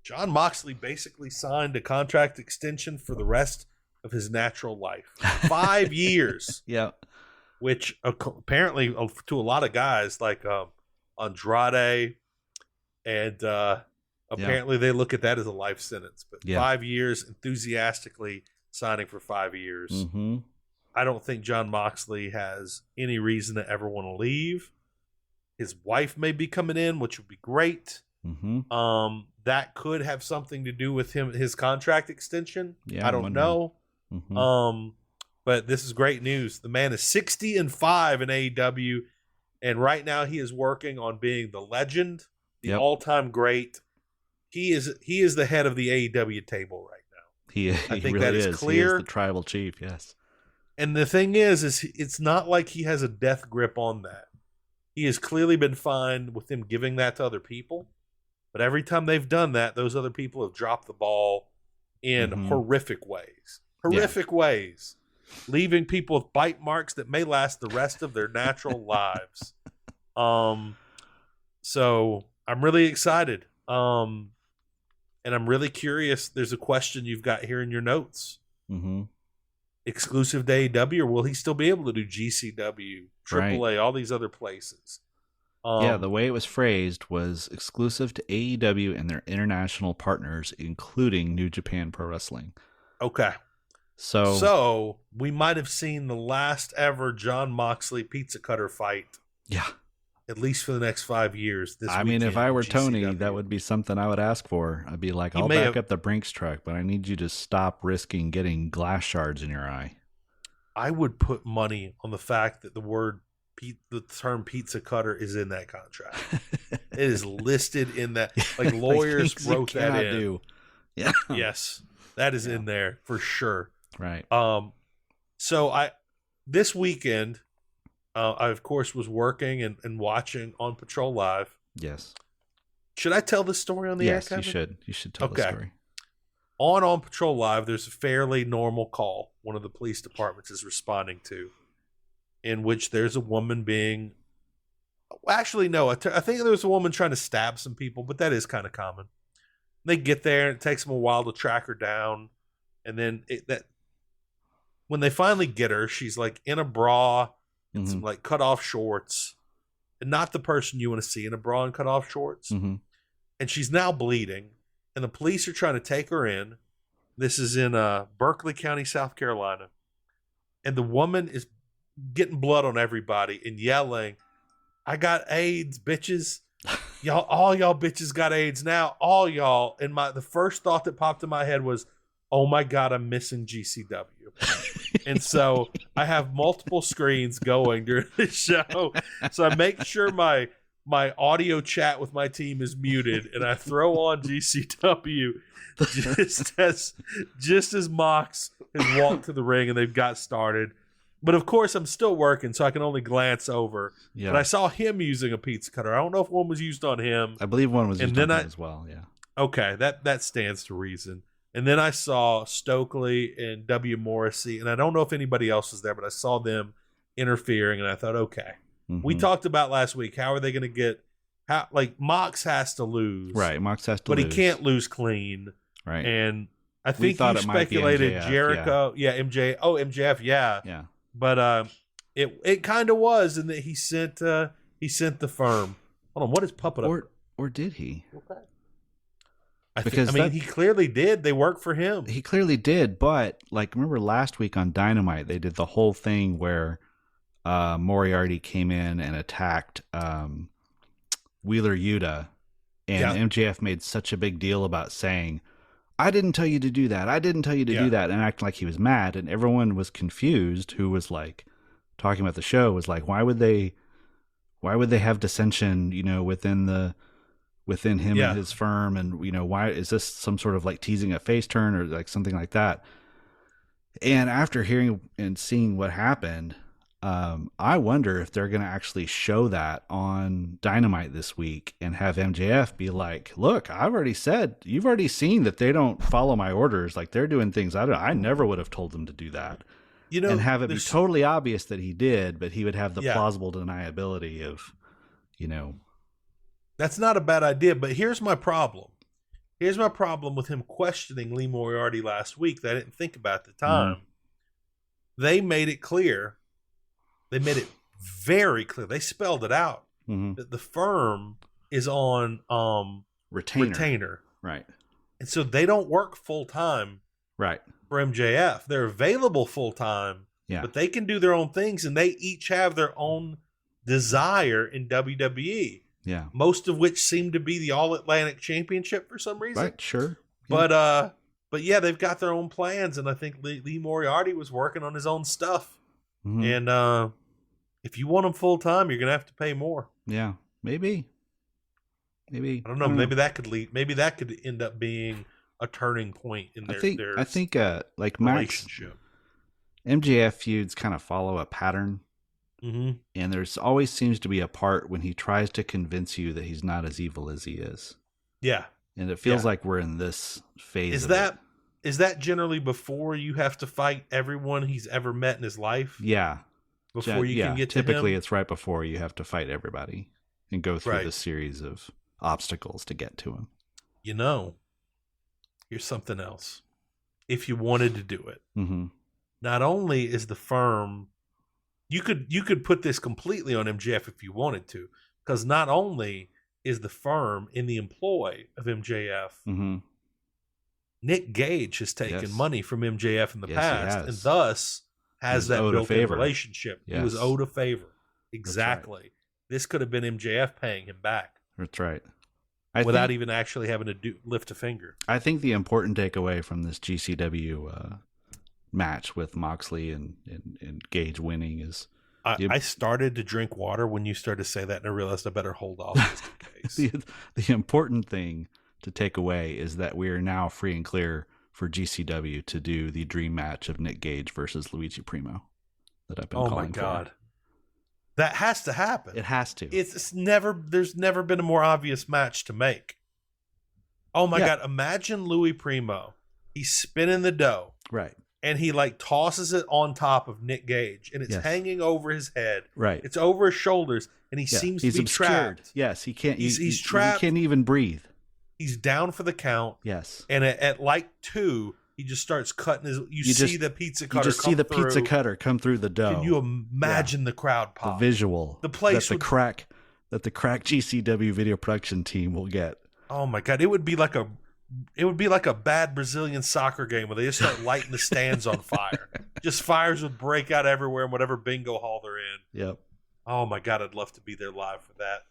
Jon Moxley basically signed a contract extension for the rest of his natural life. 5 years. Yeah. Which apparently to a lot of guys like Andrade and apparently they look at that as a life sentence. But 5 years, enthusiastically signing for 5 years. Mm-hmm. I don't think Jon Moxley has any reason to ever want to leave. His wife may be coming in, which would be great. Mm-hmm. That could have something to do with his contract extension. Yeah, I don't know. Mm-hmm. But this is great news. The man is 60-5 in AEW, and right now he is working on being the legend, the all-time great. He is the head of the AEW table right now. I think really that is clear. He is the tribal chief, yes. And the thing is it's not like he has a death grip on that. He has clearly been fine with him giving that to other people, but every time they've done that, those other people have dropped the ball in horrific ways. Ways. Leaving people with bite marks that may last the rest of their natural lives. So I'm really excited. And I'm really curious. There's a question you've got here in your notes. Mm-hmm. Exclusive to AEW, or will he still be able to do GCW, AAA, all these other places? The way it was phrased was exclusive to AEW and their international partners, including New Japan Pro Wrestling. Okay. So we might have seen the last ever Jon Moxley pizza cutter fight. Yeah. At least for the next 5 years. I mean, if I were Tony, that would be something I would ask for. I'd be like, I'll back up the Brinks truck, but I need you to stop risking getting glass shards in your eye. I would put money on the fact that the term pizza cutter is in that contract. It is listed in that. Like lawyers wrote that in. Yeah. Yes, that is in there for sure. Right. So this weekend, I of course was working and watching On Patrol Live. Yes. Should I tell this story on the air? Yes, you should. You should tell the story. On Patrol Live, there's a fairly normal call one of the police departments is responding to, in which there's a woman being. Actually, no. I think there was a woman trying to stab some people, but that is kind of common. They get there, and it takes them a while to track her down, and then when they finally get her, she's like in a bra and some like cut off shorts, and not the person you want to see in a bra and cut off shorts. Mm-hmm. And she's now bleeding, and the police are trying to take her in. This is in Berkeley County, South Carolina, and the woman is getting blood on everybody and yelling, "I got AIDS, bitches! Y'all, all y'all bitches got AIDS now, all y'all." And the first thought that popped in my head was, "Oh my God, I'm missing GCW." And so I have multiple screens going during the show. So I make sure my audio chat with my team is muted, and I throw on GCW just as Mox has walked to the ring and they've got started. But of course, I'm still working, so I can only glance over. Yeah. But I saw him using a pizza cutter. I don't know if one was used on him. I believe one was used on him as well. Yeah. Okay, that stands to reason. And then I saw Stokely and W. Morrissey, and I don't know if anybody else was there, but I saw them interfering, and I thought, okay. Mm-hmm. We talked about last week, how are they going to get Mox has to lose. Right, Mox has to lose. But he can't lose clean. Right. And I think you speculated MJF, Jericho. Yeah, MJF, yeah. Yeah. But it kind of was, and that he sent the firm. Hold on, what is Puppet up? Or did he? Okay. He clearly did. They worked for him. He clearly did, but remember last week on Dynamite, they did the whole thing where Moriarty came in and attacked Wheeler Yuta, and MJF made such a big deal about saying, "I didn't tell you to do that. I didn't tell you to do that," and acting like he was mad, and everyone was confused. Who was talking about the show was like, why would they have dissension, within him and his firm, and why is this some sort of teasing a face turn or something like that? And after hearing and seeing what happened, I wonder if they're going to actually show that on Dynamite this week and have MJF be like, "Look, you've already seen that they don't follow my orders. They're doing things I never would have told them to do that." And have it be totally obvious that he did, but he would have the plausible deniability of, That's not a bad idea, but here's my problem. Here's my problem with him questioning Lee Moriarty last week that I didn't think about at the time. They made it clear. They made it very clear. They spelled it out that the firm is on retainer. Right. And so they don't work full time right. for MJF. They're available full time, but they can do their own things, and they each have their own desire in WWE. Yeah. Most of which seem to be the All Atlantic Championship for some reason. Right, sure. But yeah, they've got their own plans, and I think Lee Moriarty was working on his own stuff. And if you want him full time, you're gonna have to pay more. Yeah, maybe. I don't know. Maybe that could end up being a turning point in their. I think like Max MJF feuds kind of follow a pattern. And there's always seems to be a part when he tries to convince you that he's not as evil as he is. Yeah. And it feels like we're in this phase. Is that generally before you have to fight everyone he's ever met in his life? Yeah. Before you can get to him? Typically it's right before you have to fight everybody and go through this series of obstacles to get to him. You know, here's something else. If you wanted to do it, not only is the firm, you could put this completely on MJF if you wanted to, because not only is the firm in the employ of MJF, Nick Gage has taken money from MJF in the past, and thus has that built-in relationship. He was owed a favor. Exactly. Right. This could have been MJF paying him back. That's right. Without even actually having to lift a finger. I think the important takeaway from this GCW match with Moxley and Gage winning is... I started to drink water when you started to say that, and I realized I better hold off just in case. The important thing to take away is that we are now free and clear for GCW to do the dream match of Nick Gage versus Luigi Primo that I've been calling for. Oh my God. That has to happen. It has to. There's never been a more obvious match to make. Oh my God. Imagine Louis Primo. He's spinning the dough. Right. And he like tosses it on top of Nick Gage, and it's hanging over his head. Right. It's over his shoulders, and he seems to be obscured. Trapped. Yes, he can't. He's trapped. He can't even breathe. He's down for the count. Yes. And at like 2, he just starts cutting his. You see the pizza cutter. You just see the pizza cutter come through the dough. Can you imagine the crowd pop? The visual. The place. That the crack GCW video production team will get. Oh my God! It would be like a bad Brazilian soccer game where they just start lighting the stands on fire. Just fires would break out everywhere in whatever bingo hall they're in. Yep. Oh my God! I'd love to be there live for that.